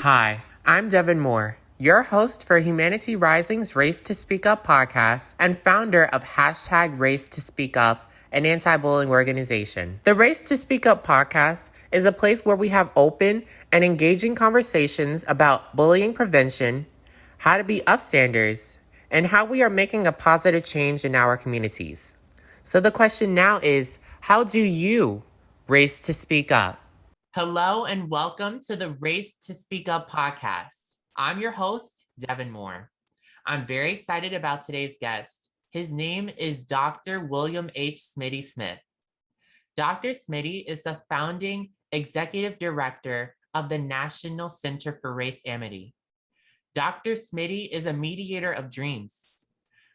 Hi, I'm Devin Moore, your host for Humanity Rising's Race to Speak Up podcast and founder of hashtag Race to Speak Up, an anti-bullying organization. The Race to Speak Up podcast is a place where we have open and engaging conversations about bullying prevention, how to be upstanders, and how we are making a positive change in our communities. So the question now is, how do you race to speak up? Hello and welcome to the Race to Speak Up podcast. I'm your host, Devin Moore. I'm very excited about today's guest. His name is Dr. William H. Smitty Smith. Dr. Smitty is the founding executive director of the National Center for Race Amity. Dr. Smitty is a mediator of dreams.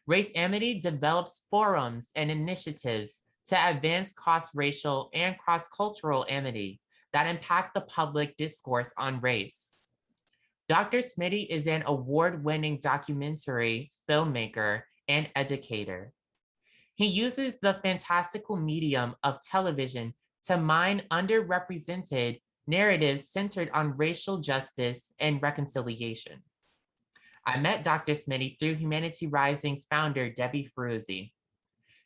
Race Amity develops forums and initiatives to advance cross-racial and cross-cultural amity that impact the public discourse on race. Dr. Smitty is an award-winning documentary filmmaker and educator. He uses the fantastical medium of television to mine underrepresented narratives centered on racial justice and reconciliation. I met Dr. Smitty through Humanity Rising's founder, Debbie Ferruzzi.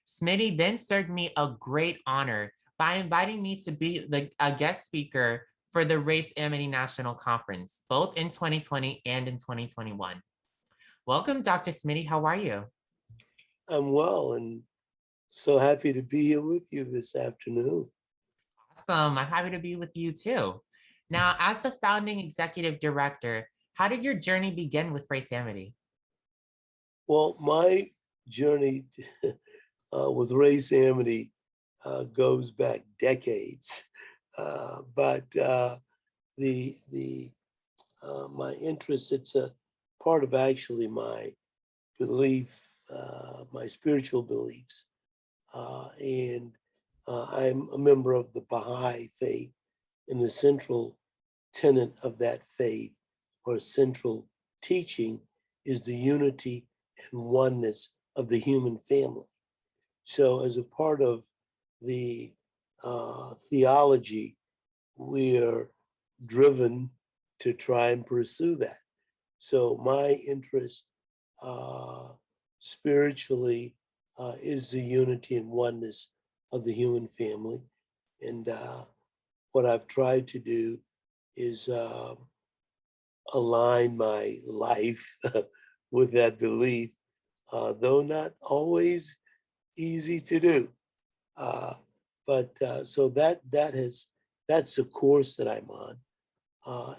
Smitty then served me a great honor by inviting me to be a guest speaker for the Race Amity National Conference, both in 2020 and in 2021. Welcome, Dr. Smitty. How are you? I'm well and so happy to be here with you this afternoon. Awesome. I'm happy to be with you too. Now, as the founding executive director, how did your journey begin with Race Amity? Well, my journey with Race Amity goes back decades, but my interest, it's a part of actually my belief, my spiritual beliefs, and I'm a member of the Baha'i faith, and the central tenet of that faith or central teaching is the unity and oneness of the human family. So as a part of the theology, we are driven to try and pursue that. So my interest spiritually is the unity and oneness of the human family. And what I've tried to do is align my life with that belief, though not always easy to do. So that's the course that I'm on.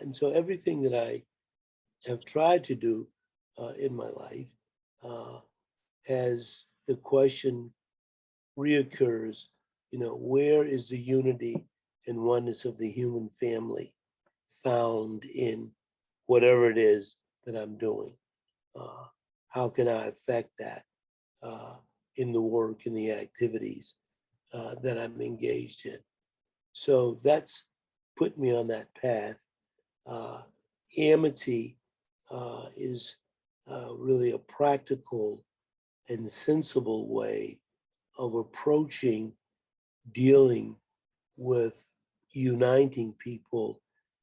And so everything that I have tried to do in my life has the question reoccurs, where is the unity and oneness of the human family found in whatever it is that I'm doing? How can I affect that in the work and the activities that I'm engaged in? So that's put me on that path. Amity is really a practical and sensible way of approaching dealing with uniting people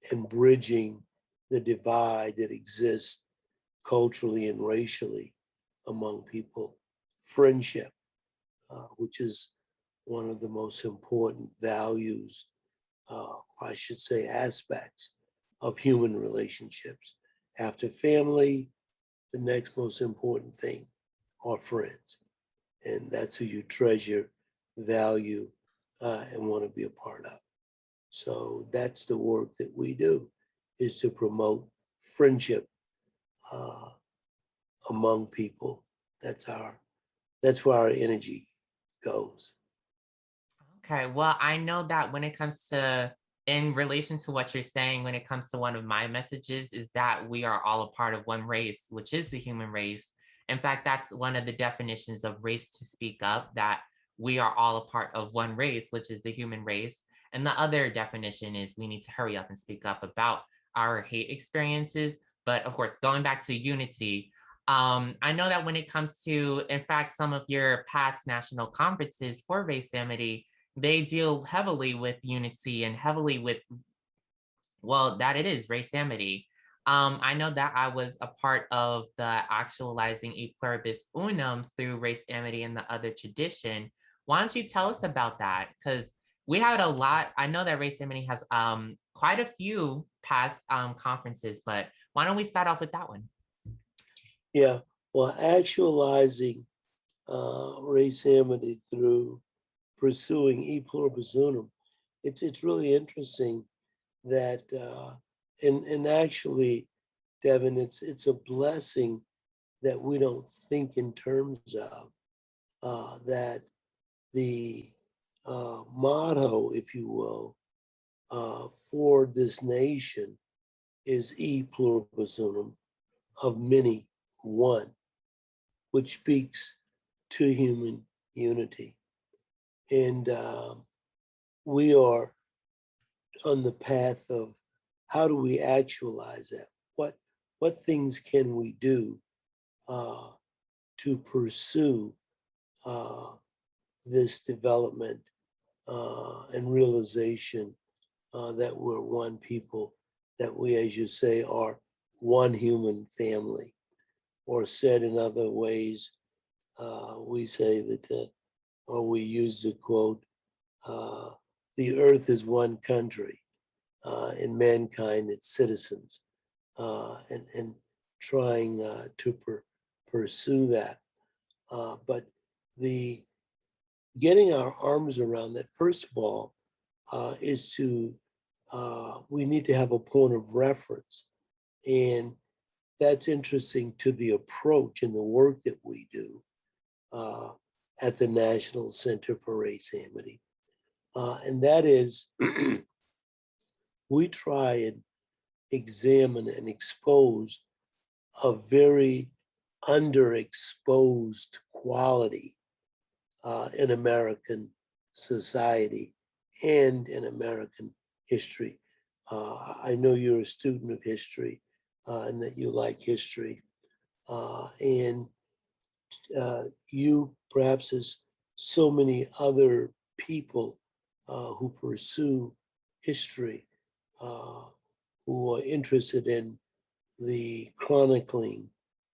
and bridging the divide that exists culturally and racially among people. Friendship, which is one of the most important values, I should say aspects of human relationships. After family, the next most important thing are friends. And that's who you treasure, value, and want to be a part of. So that's the work that we do, is to promote friendship among people. That's where our energy goes. Okay, well, I know that when it comes to, in relation to what you're saying, when it comes to one of my messages, is that we are all a part of one race, which is the human race. In fact, that's one of the definitions of race to speak up, that we are all a part of one race, which is the human race. And the other definition is we need to hurry up and speak up about our hate experiences. But of course, going back to unity, I know that when it comes to, in fact, some of your past national conferences for Race Amity, they deal heavily with unity and heavily with, well, that it is Race Amity. I know that I was a part of the actualizing e pluribus unum through Race Amity and the other tradition. Why don't you tell us about that? Because we had a lot. I know that Race Amity has quite a few past conferences, but why don't we start off with that one? Yeah, well, actualizing Race Amity through pursuing e pluribus unum, it's really interesting that, and actually, Devin, it's a blessing that we don't think in terms of that the motto, if you will, for this nation is e pluribus unum, of many one, which speaks to human unity. And we are on the path of how do we actualize that? What things can we do to pursue this development and realization that we're one people, that we, as you say, are one human family, or said in other ways, we say that, or we use the quote, the earth is one country, and mankind its citizens, and trying to pursue that. But the getting our arms around that, first of all, is to, we need to have a point of reference. And that's interesting to the approach and the work that we do at the National Center for Race Amity. And that is, we try and examine and expose a very underexposed quality in American society and in American history. I know you're a student of history and that you like history. And you, perhaps as so many other people who pursue history, who are interested in the chronicling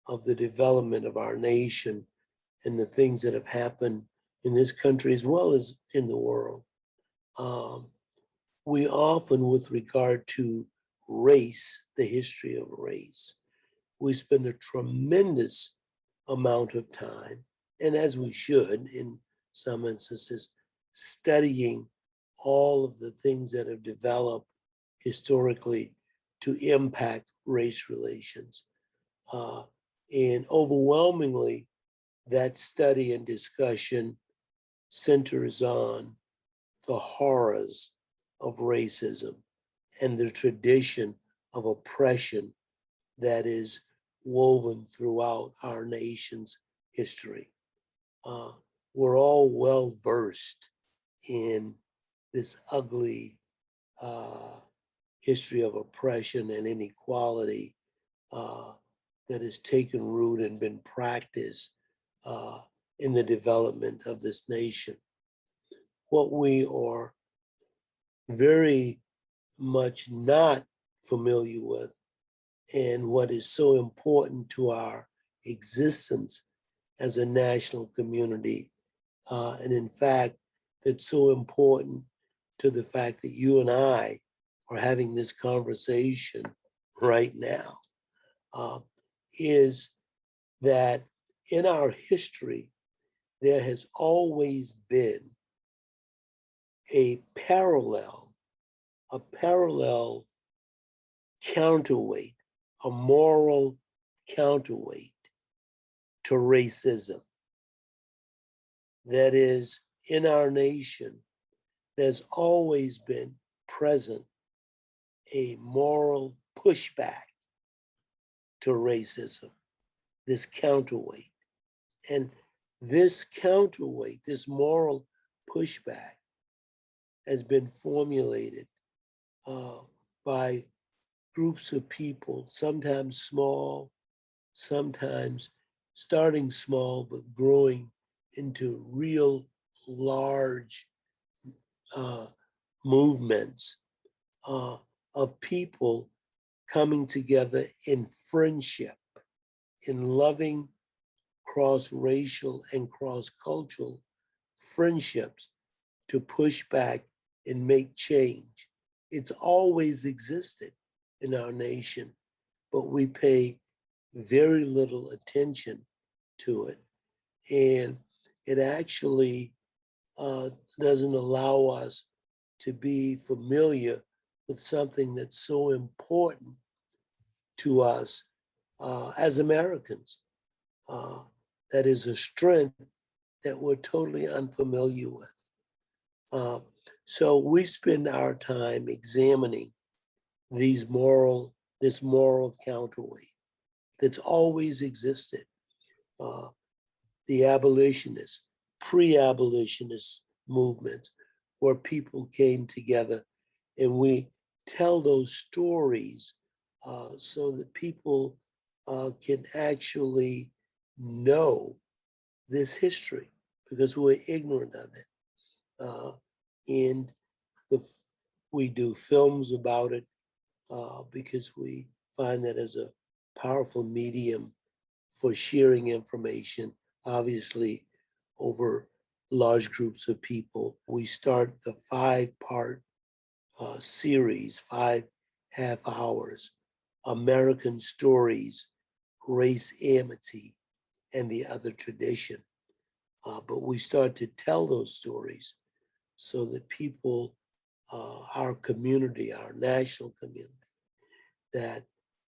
of the development of our nation and the things that have happened in this country as well as in the world. We often, with regard to race, the history of race, we spend a tremendous amount of time, and as we should in some instances, studying all of the things that have developed historically to impact race relations. And overwhelmingly, that study and discussion centers on the horrors of racism and the tradition of oppression that is woven throughout our nation's history. We're all well versed in this ugly history of oppression and inequality that has taken root and been practiced in the development of this nation. What we are very much not familiar with, and what is so important to our existence as a national community, and in fact, that's so important to the fact that you and I are having this conversation right now, is that in our history, there has always been a parallel counterweight, a moral counterweight to racism. That is, in our nation, there's always been present a moral pushback to racism, this counterweight. And this counterweight, this moral pushback, has been formulated by groups of people, sometimes small, sometimes starting small, but growing into real large movements of people coming together in friendship, in loving cross-racial and cross-cultural friendships to push back and make change. It's always existed in our nation, but we pay very little attention to it. And it actually doesn't allow us to be familiar with something that's so important to us as Americans. That is a strength that we're totally unfamiliar with. So we spend our time examining this moral counterweight that's always existed. The abolitionist, pre-abolitionist movements where people came together, and we tell those stories so that people can actually know this history, because we're ignorant of it. And we do films about it because we find that as a powerful medium for sharing information, obviously over large groups of people. We start the 5-part series, 5 half hours, American Stories, Race Amity, and the Other Tradition. But we start to tell those stories so that people, our community, our national community, that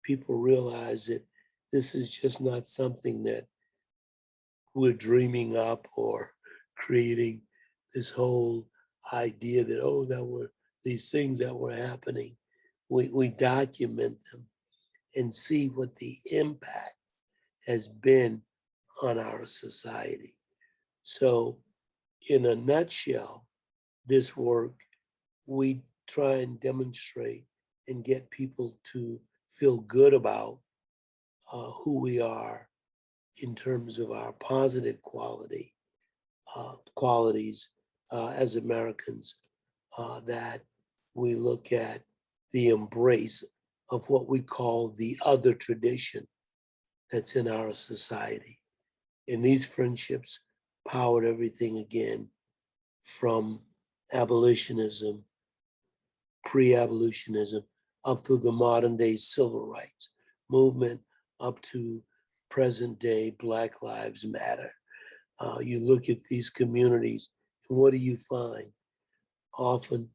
people realize that this is just not something that we're dreaming up or creating this whole idea that, oh, that were these things that were happening. We document them and see what the impact has been on our society. So in a nutshell, this work, we try and demonstrate and get people to feel good about who we are in terms of our positive qualities as Americans, that we look at the embrace of what we call the other tradition that's in our society. And these friendships powered everything again from abolitionism, pre-abolitionism, up through the modern day civil rights movement, up to present day Black Lives Matter. You look at these communities, and what do you find? Often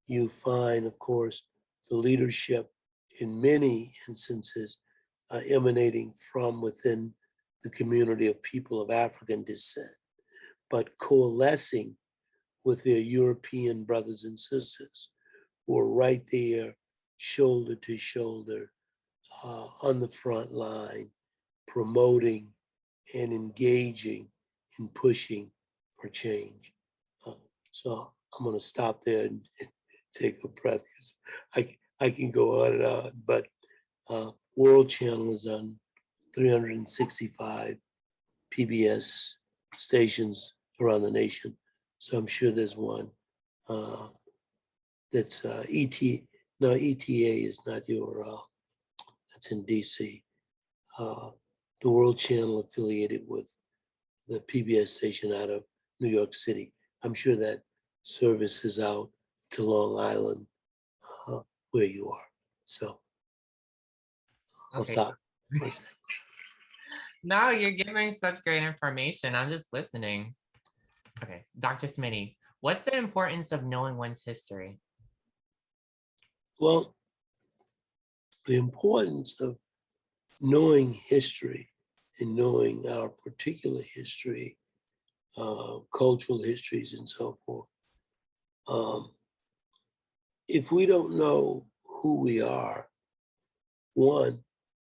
you find, of course, the leadership in many instances emanating from within the community of people of African descent, but coalescing with their European brothers and sisters who are right there, shoulder to shoulder, on the front line, promoting and engaging and pushing for change. So I'm going to stop there and take a breath, because I can go on and on, but World Channel is on 365 PBS stations around the nation. So I'm sure there's one that's ETA is not URL. That's in DC. The World Channel affiliated with the PBS station out of New York City. I'm sure that service is out to Long Island, where you are. So I'll stop for a second. No, you're giving such great information. I'm just listening. Okay, Dr. Smitty, what's the importance of knowing one's history? Well, the importance of knowing history and knowing our particular history, cultural histories and so forth. If we don't know who we are, one,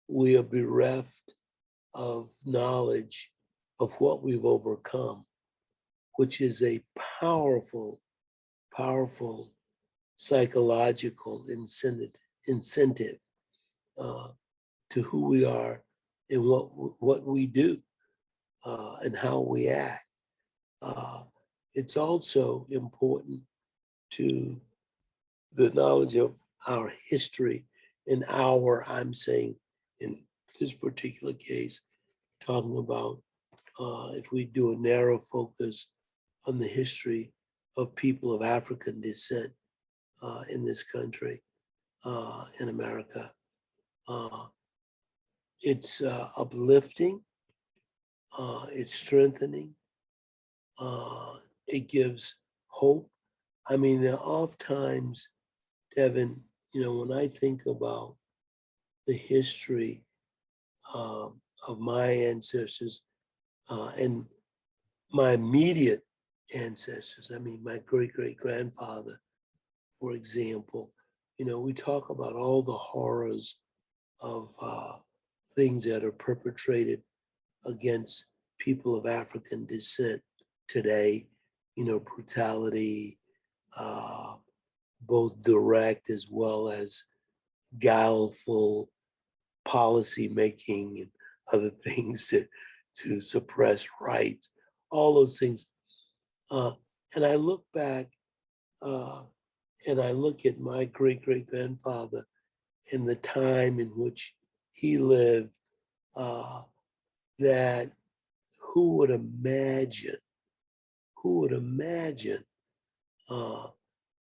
we are bereft of knowledge of what we've overcome, which is a powerful, powerful psychological incentive to who we are and what we do and how we act. It's also important to the knowledge of our history an hour, I'm saying in this particular case, talking about if we do a narrow focus on the history of people of African descent in this country, in America. It's uplifting, it's strengthening, it gives hope. I mean, there are oft times, Devin, when I think about the history of my ancestors and my immediate ancestors, I mean, my great-great-grandfather, for example, we talk about all the horrors of things that are perpetrated against people of African descent today, brutality, both direct as well as guileful policy making and other things to suppress rights, all those things. And I look back and I look at my great-great-grandfather in the time in which he lived, that who would imagine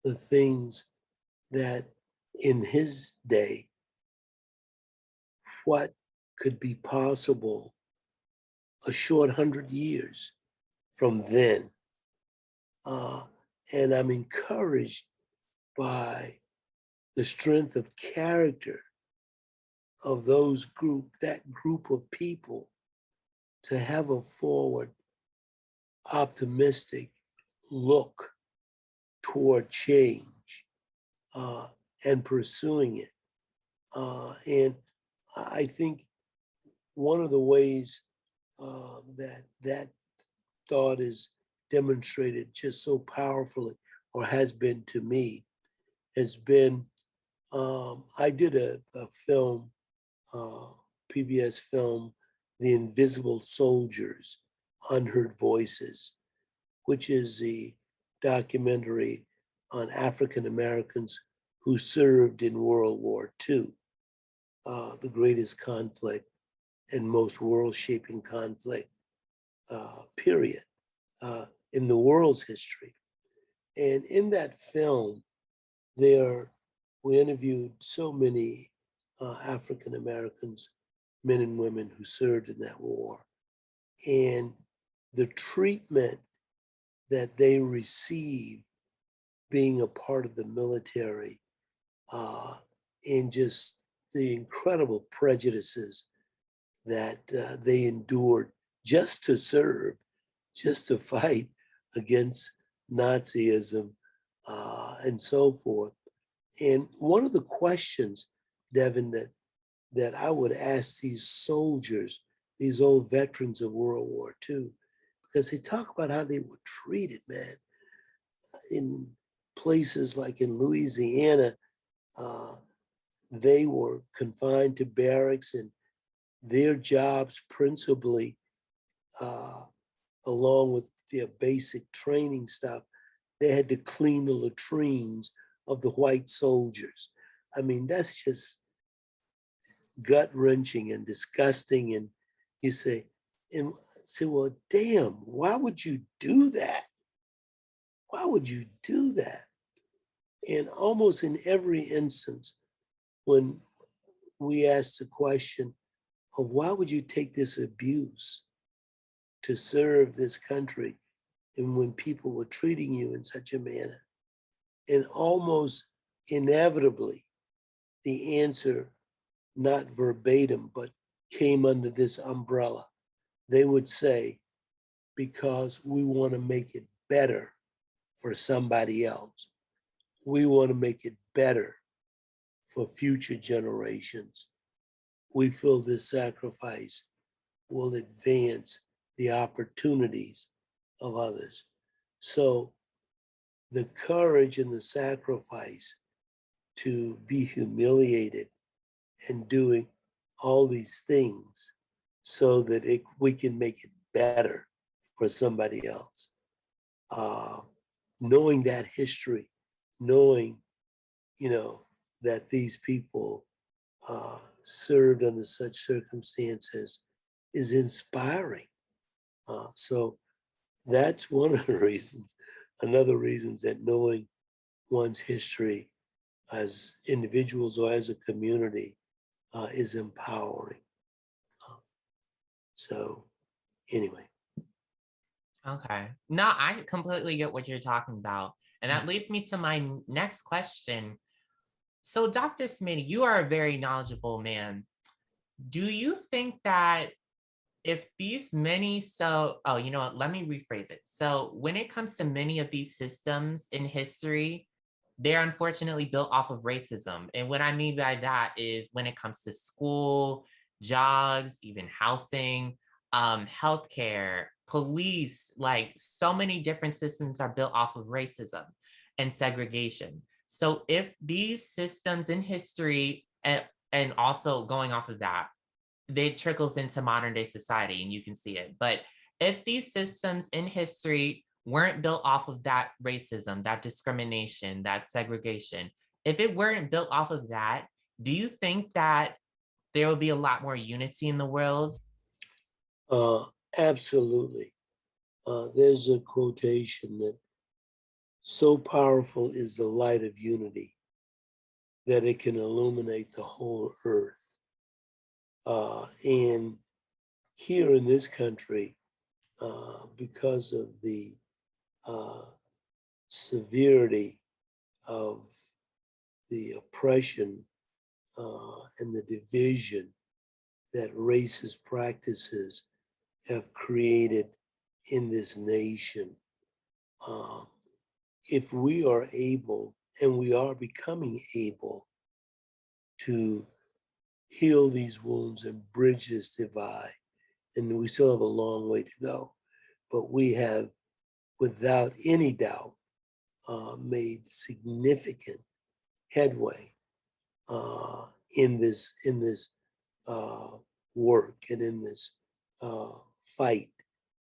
the things that in his day, what could be possible a short 100 years from then. And I'm encouraged by the strength of character of that group of people to have a forward, optimistic look toward change and pursuing it. And I think one of the ways that thought is demonstrated just so powerfully, or has been to me, has been, I did a film, PBS film, The Invisible Soldiers, Unheard Voices, which is the documentary on African Americans who served in World War II, the greatest conflict and most world-shaping conflict, period, in the world's history. And in that film, we interviewed so many African Americans, men and women who served in that war. And the treatment that they received being a part of the military, and just the incredible prejudices that they endured just to serve, just to fight against Nazism and so forth. And one of the questions, Devin, that I would ask these soldiers, these old veterans of World War II, because they talk about how they were treated, man, in places like in Louisiana. They were confined to barracks, and their jobs principally, along with their basic training stuff, they had to clean the latrines of the white soldiers. I mean, that's just gut-wrenching and disgusting. And you say, well, damn, why would you do that? Why would you do that? And almost in every instance, when we ask the question of why would you take this abuse to serve this country, and when people were treating you in such a manner, and almost inevitably, the answer, not verbatim, but came under this umbrella, they would say, because we want to make it better for somebody else. We want to make it better for future generations. We feel this sacrifice will advance the opportunities of others. So the courage and the sacrifice to be humiliated and doing all these things so that we can make it better for somebody else. Knowing that history, knowing, that these people served under such circumstances is inspiring. So that's one of the reasons. Another reason is that knowing one's history as individuals or as a community is empowering. So anyway. Okay. No, I completely get what you're talking about. And that leads me to my next question. So, Dr. Smitty, you are a very knowledgeable man. Do you think that if these many, oh, you know what, let me rephrase it. So, when it comes to many of these systems in history, they're unfortunately built off of racism. And what I mean by that is when it comes to school, jobs, even housing, healthcare, police, like so many different systems are built off of racism and segregation. So if these systems in history and also going off of that, it trickles into modern day society and you can see it. But if these systems in history weren't built off of that racism, that discrimination, that segregation, if it weren't built off of that, do you think that there will be a lot more unity in the world? Absolutely. There's a quotation that so powerful is the light of unity that it can illuminate the whole earth. And here in this country, because of the severity of the oppression and the division that racist practices have created in this nation, if we are able, and we are becoming able, to heal these wounds and bridge this divide, and we still have a long way to go, but we have, without any doubt, made significant headway in this work and in this fight,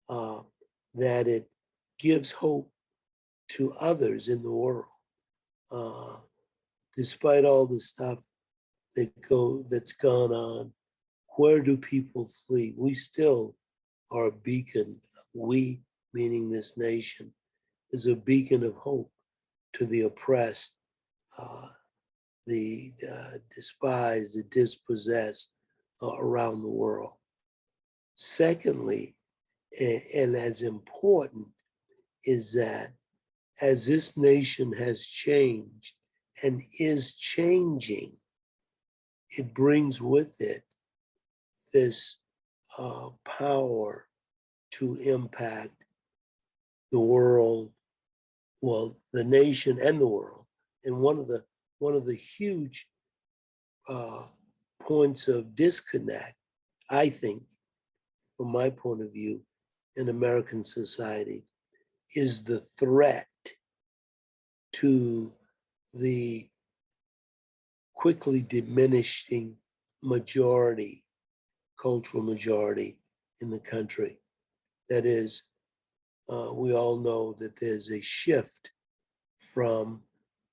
that it gives hope to others in the world. Despite all the stuff that's gone on, where do people flee? We still are a beacon. We, meaning this nation, is a beacon of hope to the oppressed, the despised, the dispossessed around the world. Secondly, and as important, is that as this nation has changed and is changing, it brings with it this power to impact the world, well, the nation and the world. And one of the huge points of disconnect, I think, from my point of view, in American society, is the threat to the quickly diminishing majority, cultural majority in the country. That is, we all know that there's a shift from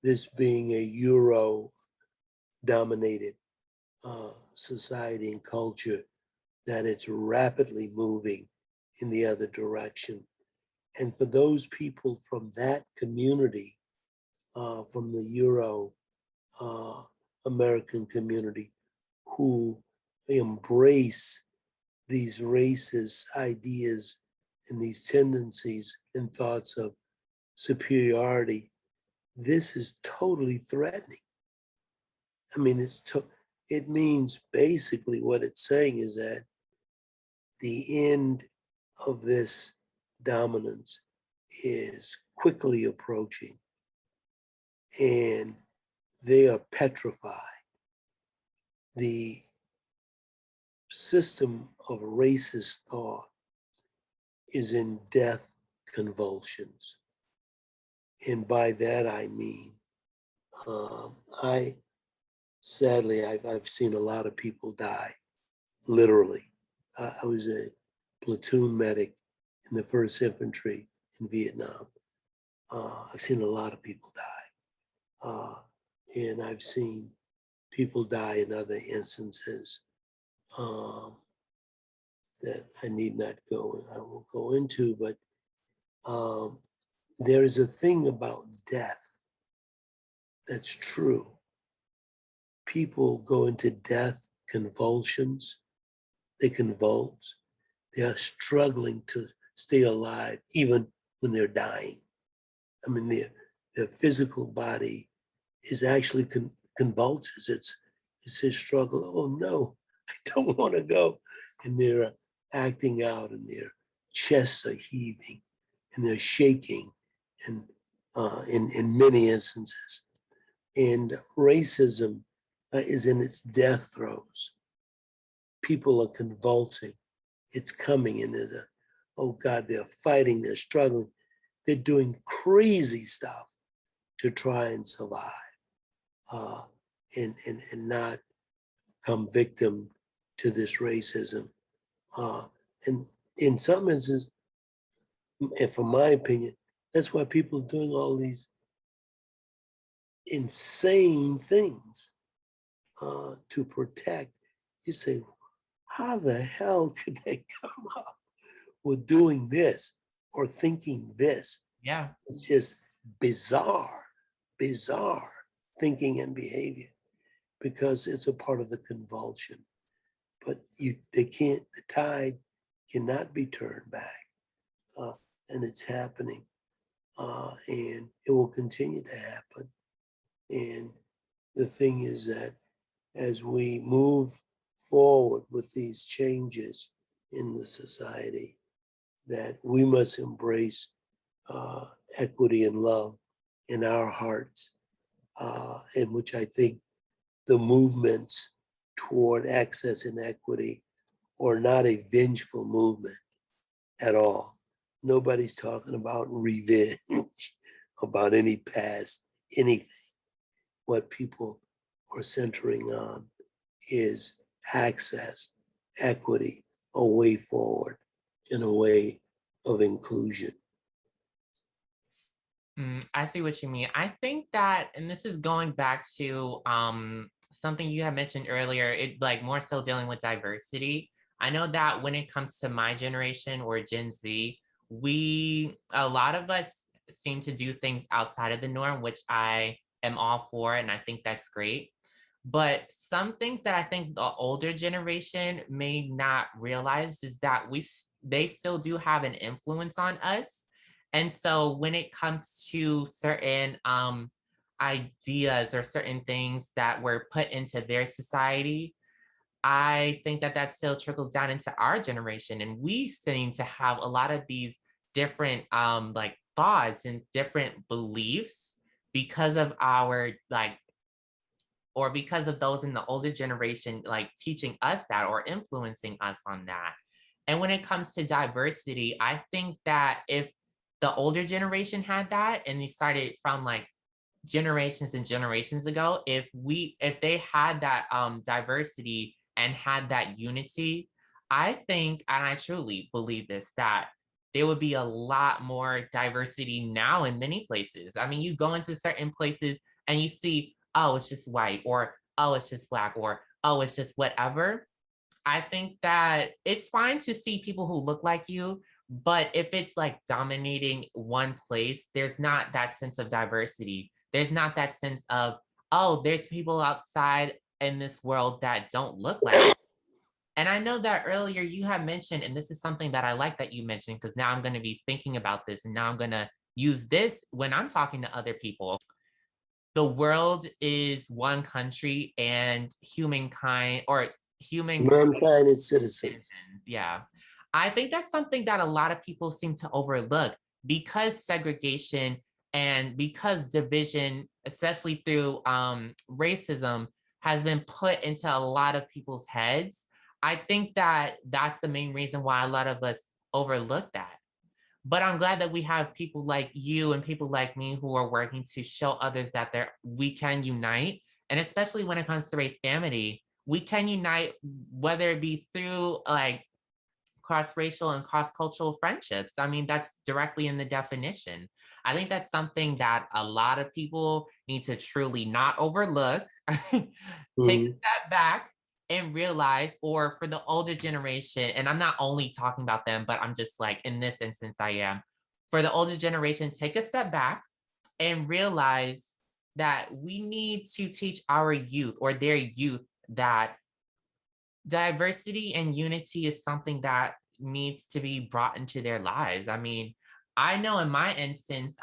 this being a Euro-dominated society and culture, that it's rapidly moving in the other direction. And for those people from that community, from the Euro-American community, who embrace these racist ideas and these tendencies and thoughts of superiority, this is totally threatening. I mean, it means basically what it's saying is that the end of this dominance is quickly approaching, and they are petrified. The system of racist thought is in death convulsions. And by that I mean, sadly, I've seen a lot of people die, literally. I was a platoon medic in the 1st Infantry in Vietnam. I've seen a lot of people die. And I've seen people die in other instances that I will go into, but there is a thing about death that's true. People go into death convulsions, they convulse, they are struggling to stay alive even when they're dying. I mean, their physical body is actually convulses. It's his struggle. Oh no, I don't want to go. And they're acting out, and their chests are heaving, and they're shaking, and in many instances. And racism is in its death throes. People are convulsing. It's coming, and oh God, they're fighting, they're struggling, they're doing crazy stuff to try and survive, and not come victim to this racism. And in some instances, and from my opinion, that's why people are doing all these insane things to protect. You say, how the hell could they come up with doing this or thinking this? Yeah. It's just bizarre thinking and behavior, because it's a part of the convulsion. But the tide cannot be turned back, and it's happening, and it will continue to happen. And the thing is that as we move forward with these changes in the society, that we must embrace equity and love in our hearts, in which I think the movements toward access and equity are not a vengeful movement at all. Nobody's talking about revenge, about any past, anything. What people are centering on is access, equity, a way forward, in a way of inclusion. I see what you mean. I think that, and this is going back to something you had mentioned earlier, it like more so dealing with diversity. I know that when it comes to my generation or Gen Z, a lot of us seem to do things outside of the norm, which I am all for, and I think that's great. But some things that I think the older generation may not realize is that they still do have an influence on us. And so when it comes to certain ideas or certain things that were put into their society, I think that that still trickles down into our generation. And we seem to have a lot of these different like thoughts and different beliefs because of our like, or because of those in the older generation, like teaching us that or influencing us on that. And when it comes to diversity, I think that if the older generation had that and they started from like generations and generations ago, if they had that diversity and had that unity, I think, and I truly believe this, that there would be a lot more diversity now in many places. I mean, you go into certain places and you see, oh, it's just white, or oh, it's just black, or oh, it's just whatever. I think that it's fine to see people who look like you, but if it's like dominating one place, there's not that sense of diversity. There's not that sense of, oh, there's people outside in this world that don't look like you. And I know that earlier you had mentioned, and this is something that I like that you mentioned, because now I'm going to be thinking about this and now I'm going to use this when I'm talking to other people. The world is one country and humankind, or it's Mankind is citizens. Yeah. I think that's something that a lot of people seem to overlook because segregation and because division, especially through racism, has been put into a lot of people's heads. I think that that's the main reason why a lot of us overlook that. But I'm glad that we have people like you and people like me who are working to show others that we can unite. And especially when it comes to race amity, we can unite, whether it be through like cross-racial and cross-cultural friendships. I mean, that's directly in the definition. I think that's something that a lot of people need to truly not overlook, take a Mhm. step back and realize, or for the older generation, and I'm not only talking about them, but I'm just like, in this instance, I am. For the older generation, take a step back and realize that we need to teach our youth or their youth that diversity and unity is something that needs to be brought into their lives. I mean, I know in my instance,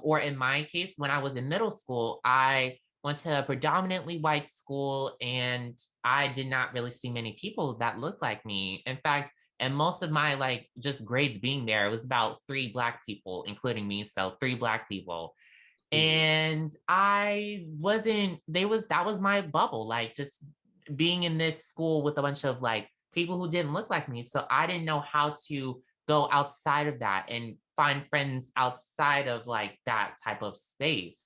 or in my case, when I was in middle school, I went to a predominantly white school and I did not really see many people that looked like me. In fact, and most of my like just grades being there, it was about 3 Black people, including me. So 3 Black people. And I wasn't, that was my bubble, like just being in this school with a bunch of like people who didn't look like me. So I didn't know how to go outside of that and find friends outside of like that type of space.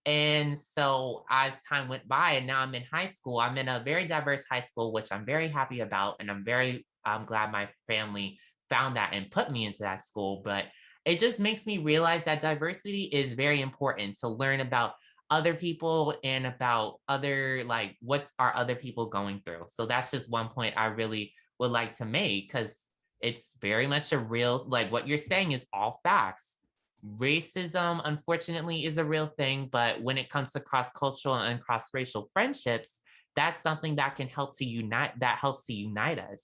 And so as time went by, and now I'm in high school, I'm in a very diverse high school, which I'm very happy about. And I'm glad my family found that and put me into that school. But it just makes me realize that diversity is very important to learn about other people and about other, like, what are other people going through. So that's just one point I really would like to make, because it's very much a real, like what you're saying is all facts. Racism, unfortunately, is a real thing, but when it comes to cross-cultural and cross-racial friendships, that's something that can help to unite, that helps to unite us.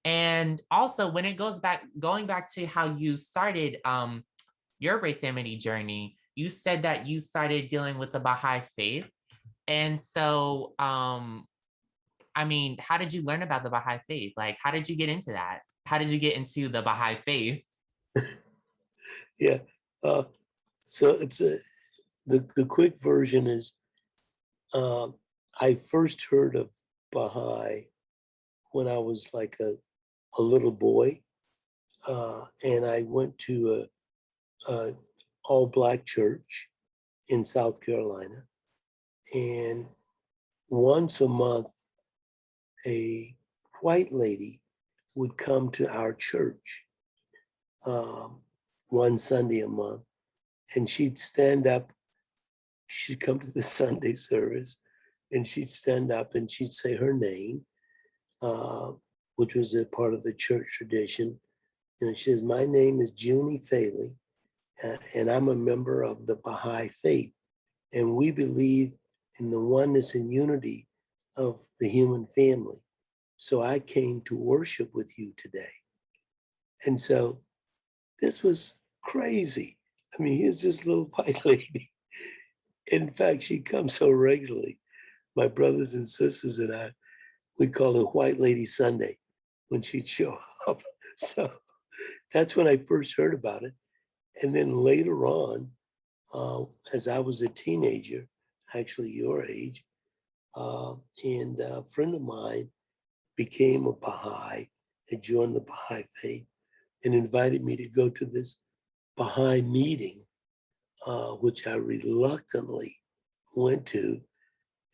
And also when it going back to how you started your Race Amity journey, you said that you started dealing with the Baha'i faith. And so I mean, how did you learn about the Baha'i faith? Like, how did you get into that? How did you get into the Baha'i faith? Yeah. Uh, so the quick version is um, I first heard of Baha'i when I was like a little boy, and I went to a all Black church in South Carolina, and once a month a white lady would come to our church um, one Sunday a month, and she'd stand up. She'd come to the Sunday service, and she'd stand up and she'd say her name, uh, which was a part of the church tradition. And she says, "My name is Junie Faley, and I'm a member of the Baha'i faith, and we believe in the oneness and unity of the human family. So I came to worship with you today." And so this was crazy. I mean, here's this little white lady. In fact, she comes so regularly. My brothers and sisters and I, we call it White Lady Sunday when she'd show up. So that's when I first heard about it. And then later on, as I was a teenager, actually your age, and a friend of mine became a Baha'i and joined the Baha'i faith and invited me to go to this Baha'i meeting, which I reluctantly went to.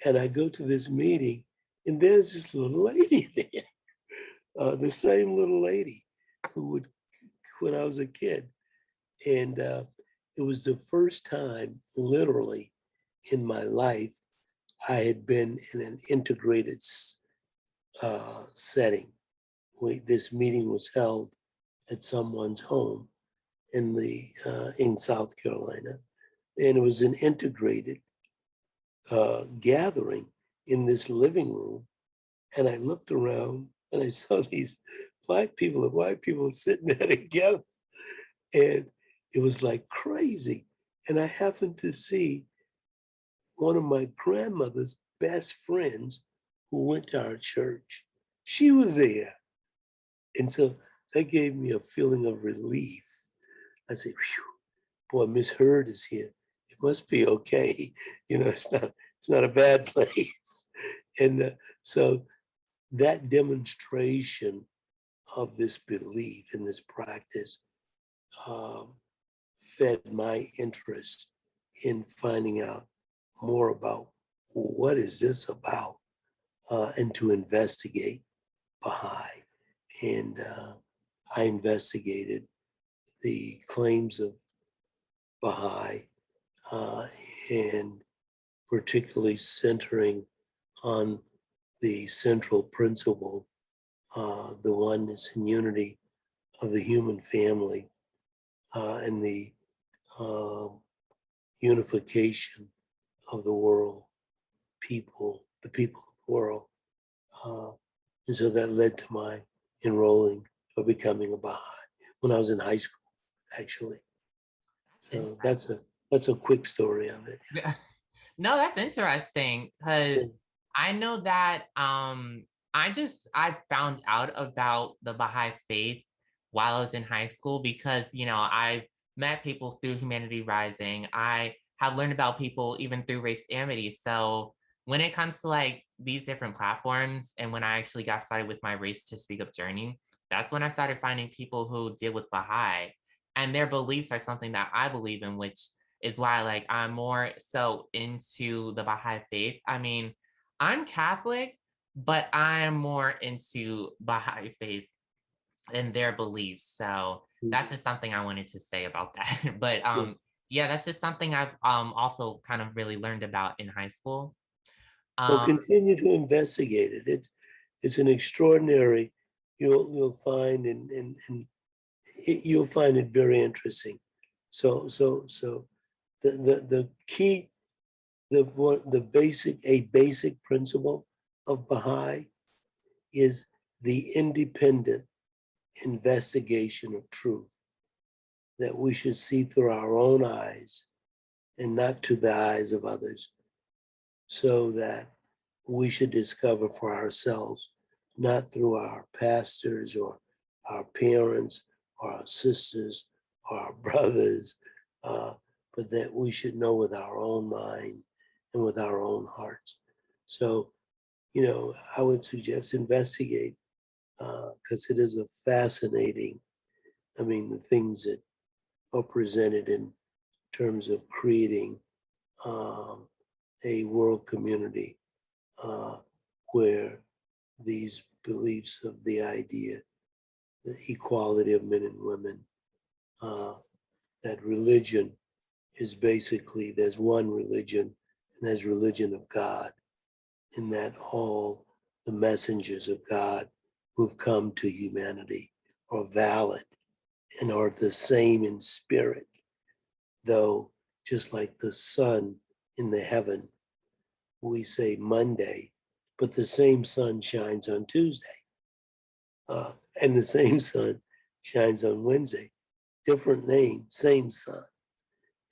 And I go to this meeting, and there's this little lady there, the same little lady who would, when I was a kid. And it was the first time, literally, in my life, I had been in an integrated setting. This meeting was held at someone's home in South Carolina, and it was an integrated gathering in this living room. And I looked around and I saw these Black people and white people sitting there together, and it was like crazy. And I happened to see one of my grandmother's best friends who went to our church. She was there. And so that gave me a feeling of relief. I said, "Phew, boy, Miss Heard is here. It must be okay. You know, it's not a bad place." And so that demonstration of this belief and this practice um, fed my interest in finding out more about what is this about, and to investigate Baha'i. And I investigated the claims of Baha'i, and particularly centering on the central principle, the oneness and unity of the human family, and the um, unification of the world, the people of the world. Uh, and so that led to my enrolling or becoming a Baha'i when I was in high school, actually. So that's a quick story of it. Yeah. No, that's interesting because Yeah. I know that I found out about the Baha'i faith while I was in high school because I met people through Humanity Rising. I have learned about people even through Race Amity. So when it comes to like these different platforms and when I actually got started with my Race to Speak Up journey, that's when I started finding people who deal with Baha'i and their beliefs are something that I believe in, which is why like I'm more so into the Baha'i faith. I mean, I'm Catholic, but I'm more into Baha'i faith and their beliefs. So that's just something I wanted to say about that. But Yeah. yeah, that's just something I've also kind of really learned about in high school. Well, Um continue to investigate it. It's an extraordinary. You'll find and you'll find it very interesting. So the key, the basic, a basic principle of Baha'i is the independent investigation of truth, that we should see through our own eyes and not to the eyes of others, so that we should discover for ourselves, not through our pastors or our parents or our sisters or our brothers, uh, but that we should know with our own mind and with our own hearts. So, I would suggest investigate, because it is a fascinating, the things that are presented in terms of creating um, a world community, uh, where these beliefs of the idea, the equality of men and women, uh, that religion is basically, there's one religion, and there's religion of God, and that all the messengers of God who've come to humanity are valid and are the same in spirit, though just like the sun in the heaven, we say Monday, but the same sun shines on Tuesday, and the same sun shines on Wednesday. Different name, same sun.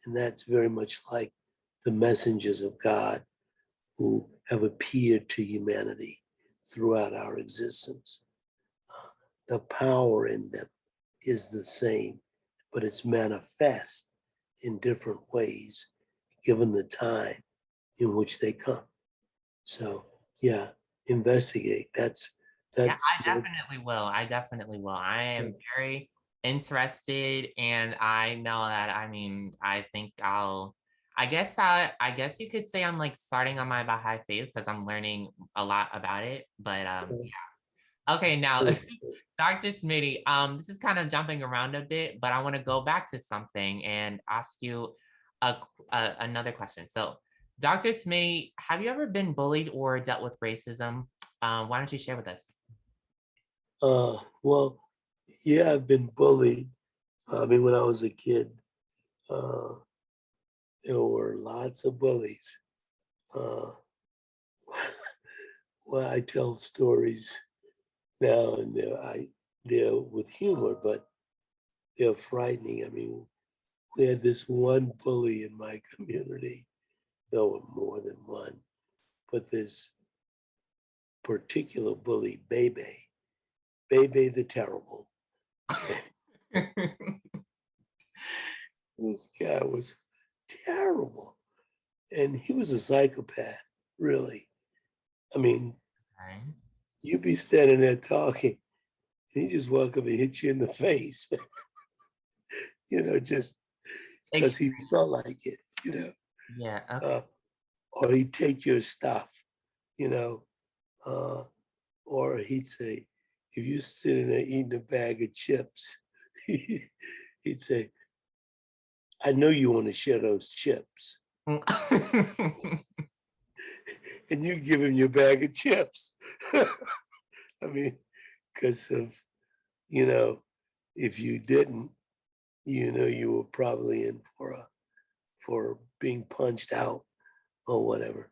And that's very much like the messengers of God who have appeared to humanity throughout our existence. The power in them is the same, but it's manifest in different ways given the time in which they come. So yeah, investigate. Yeah, That's I definitely will. I definitely will. I yeah. am very interested and I know that I think I guess you could say I'm like starting on my Baha'i faith because I'm learning a lot about it. But yeah. Okay, now Dr. Smitty, this is kind of jumping around a bit, but I want to go back to something and ask you another question. So, Dr. Smitty, have you ever been bullied or dealt with racism? Why don't you share with us? Well, yeah, I've been bullied. When I was a kid, uh, there were lots of bullies. Uh, well, I tell stories now and they're with humor, but they're frightening. We had this one bully in my community. There were more than one, but this particular bully, Bebe the Terrible. This guy was terrible. And he was a psychopath, really. I mean, Okay. you'd be standing there talking, and he just walk up and hit you in the face, just because he felt like it. Yeah. Okay. Uh, or he'd take your stuff, you know, uh, or he'd say, if you're sitting there eating a bag of chips, he'd say, I know you want to share those chips. And you give him your bag of chips. I mean, because of, if you didn't, you were probably in for being punched out or whatever.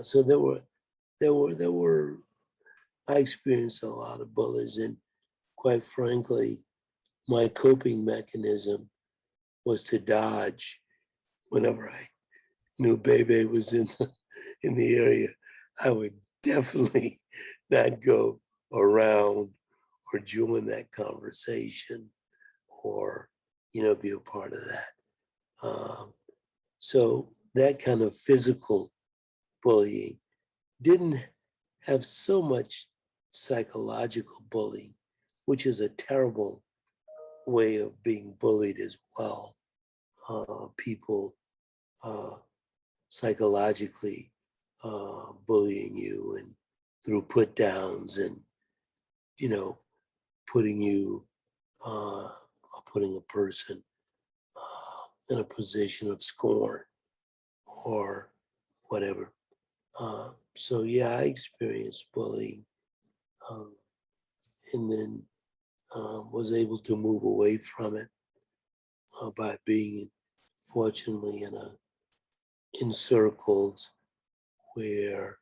So there were, I experienced a lot of bullies, and quite frankly, my coping mechanism was to dodge whenever I knew Bebe was in the area. I would definitely not go around or join that conversation or, be a part of that. So that kind of physical bullying didn't have so much psychological bullying, which is a terrible way of being bullied as well. People psychologically bullying you and through put downs and, putting you, putting a person in a position of scorn or whatever. So yeah, I experienced bullying, and then was able to move away from it by being, fortunately, in circles where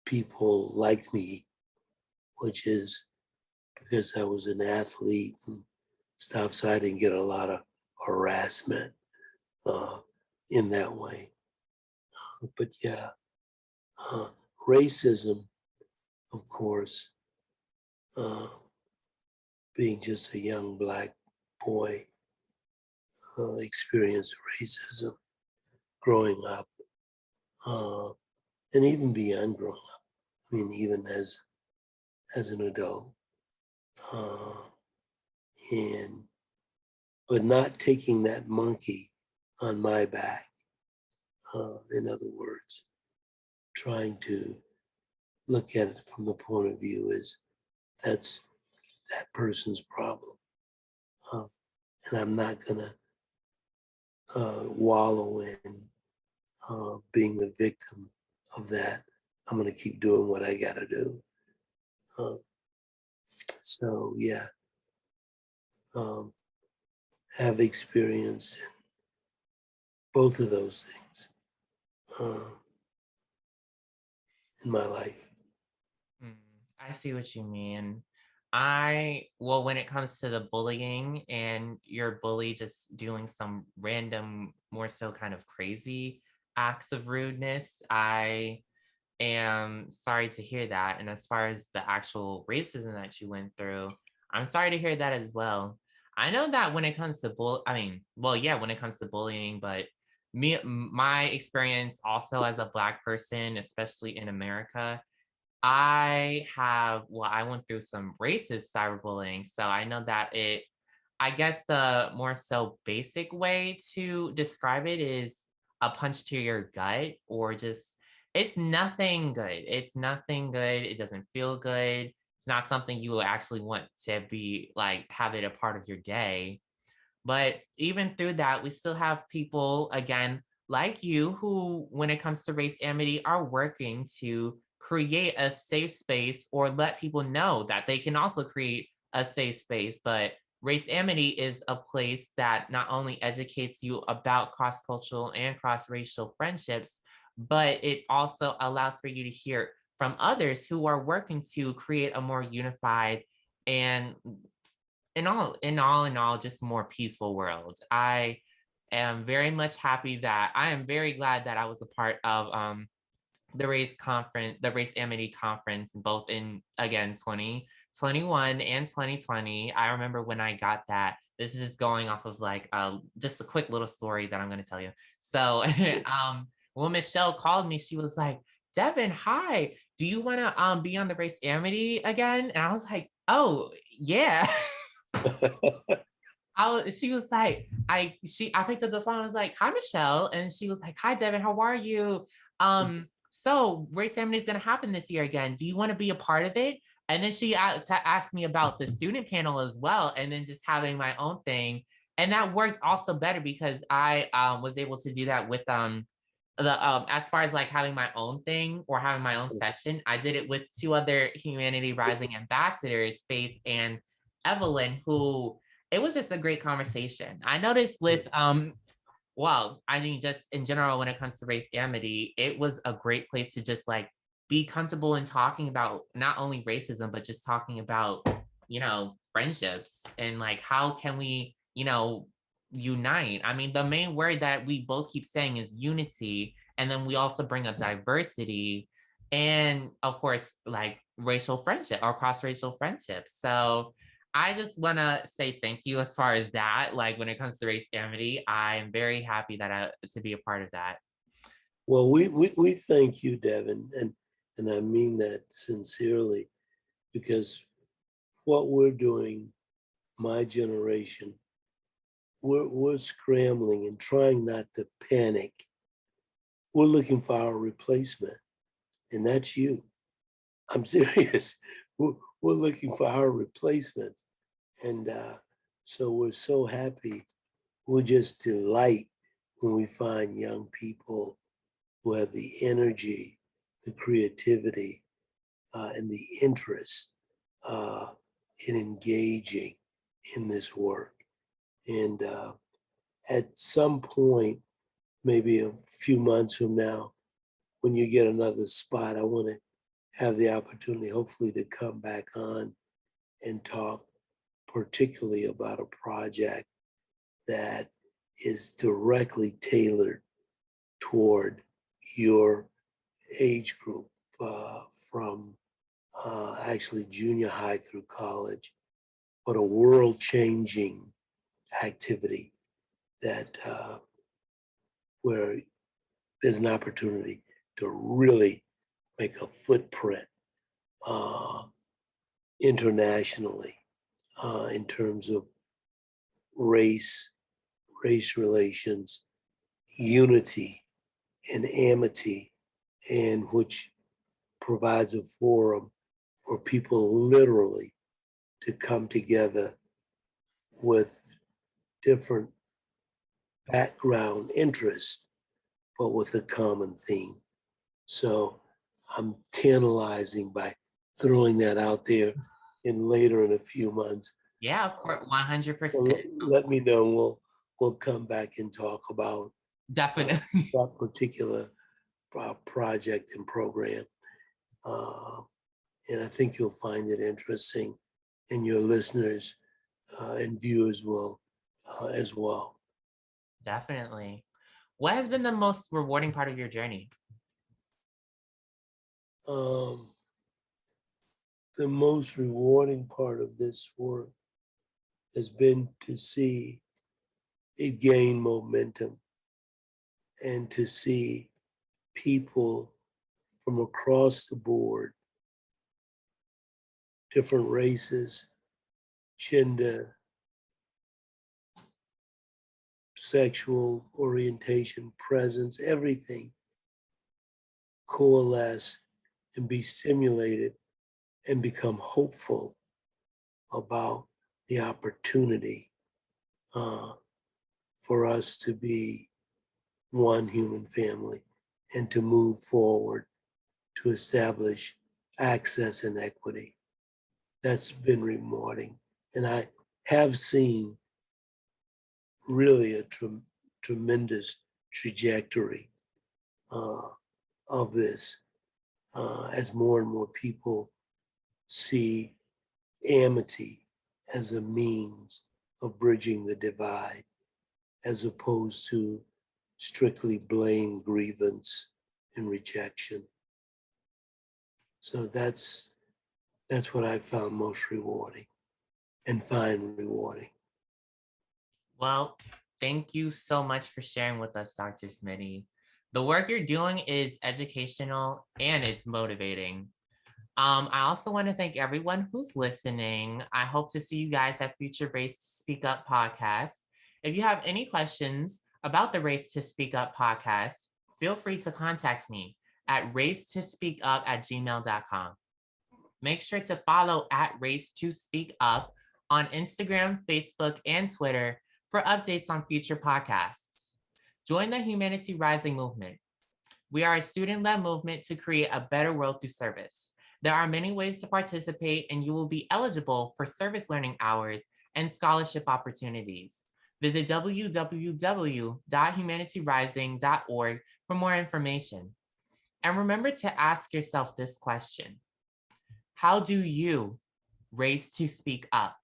people liked me, which is because I was an athlete and stuff, so I didn't get a lot of harassment in that way. But yeah, racism, of course, being just a young Black boy, experienced racism growing up, and even beyond growing up. I mean, even as an adult, but not taking that monkey on my back. In other words, trying to look at it from the point of view is that's that person's problem, and I'm not gonna wallow in being the victim of that. I'm gonna keep doing what I gotta do. So yeah, have experience in both of those things in my life. I see what you mean. When it comes to the bullying and your bully just doing some random, more so kind of crazy acts of rudeness, I am sorry to hear that. And as far as the actual racism that you went through, I'm sorry to hear that as well. I know that when it comes to when it comes to bullying, but my experience also as a Black person, especially in America, I went through some racist cyberbullying. So I know that I guess the more so basic way to describe it is a punch to your gut, or just, it's nothing good. It's nothing good. It doesn't feel good. It's not something you will actually want to be like, have it a part of your day. But even through that, we still have people, again, like you, who, when it comes to Race Amity, are working to create a safe space or let people know that they can also create a safe space. But Race Amity is a place that not only educates you about cross cultural and cross racial friendships, but it also allows for you to hear from others who are working to create a more unified and in all, just more peaceful world. I am very much happy that I am very glad that I was a part of the Race Amity conference, both in, again, 2021 and 2020. I remember when I got that. This is just going off of like just a quick little story that I'm going to tell you. So when Michelle called me, she was like, Devin, hi, do you want to be on the Race Amity again? And I was like, oh yeah. She was like, I picked up the phone. I was like, hi, Michelle. And she was like, hi, Devin, how are you? so Race Amity is going to happen this year again. Do you want to be a part of it? And then she asked me about the student panel as well, and then just having my own thing. And that worked also better because I was able to do that with as far as like having my own thing or having my own session. I did it with two other Humanity Rising ambassadors, Faith and Evelyn, who it was just a great conversation. I noticed with well, I mean, just in general, when it comes to Race Amity, it was a great place to just like be comfortable in talking about not only racism, but just talking about, friendships and like how can we, unite. I mean, the main word that we both keep saying is unity. And then we also bring up diversity and, of course, like racial friendship or cross racial friendships. So, I just want to say thank you as far as that. Like when it comes to Race Amity, I am very happy to be a part of that. Well, we thank you, Devin, and I mean that sincerely, because what we're doing, my generation, we're scrambling and trying not to panic. We're looking for our replacement, and that's you. I'm serious. We're looking for our replacement, and so we're so happy. We're just delight when we find young people who have the energy, the creativity, and the interest in engaging in this work. And at some point, maybe a few months from now, when you get another spot, I want to have the opportunity, hopefully, to come back on and talk particularly about a project that is directly tailored toward your age group from actually junior high through college, but a world-changing activity that where there's an opportunity to really make a footprint internationally in terms of race relations, unity, and amity, and which provides a forum for people literally to come together with different background interests, but with a common theme. So I'm tantalizing by throwing that out there in later in a few months. Yeah, of course, 100%. Let me know. We'll come back and talk about Definitely. that particular project and program. And I think you'll find it interesting, and your listeners and viewers will as well. Definitely. What has been the most rewarding part of your journey? The most rewarding part of this work has been to see it gain momentum and to see people from across the board, different races, gender, sexual orientation, presence, everything coalesce and be stimulated and become hopeful about the opportunity for us to be one human family and to move forward to establish access and equity. That's been rewarding. And I have seen really a tremendous trajectory of this as more and more people see amity as a means of bridging the divide, as opposed to strictly blame, grievance, and rejection. So that's what I found most rewarding and find rewarding. Well, thank you so much for sharing with us, Dr. Smitty. The work you're doing is educational and it's motivating. I also want to thank everyone who's listening. I hope to see you guys at future Race to Speak Up podcast. If you have any questions about the Race to Speak Up podcast, feel free to contact me at racetospeakup@gmail.com. Make sure to follow at Race2Speak Up on Instagram, Facebook, and Twitter for updates on future podcasts. Join the Humanity Rising movement. We are a student-led movement to create a better world through service. There are many ways to participate, and you will be eligible for service learning hours and scholarship opportunities. Visit www.humanityrising.org for more information. And remember to ask yourself this question: how do you race to speak up?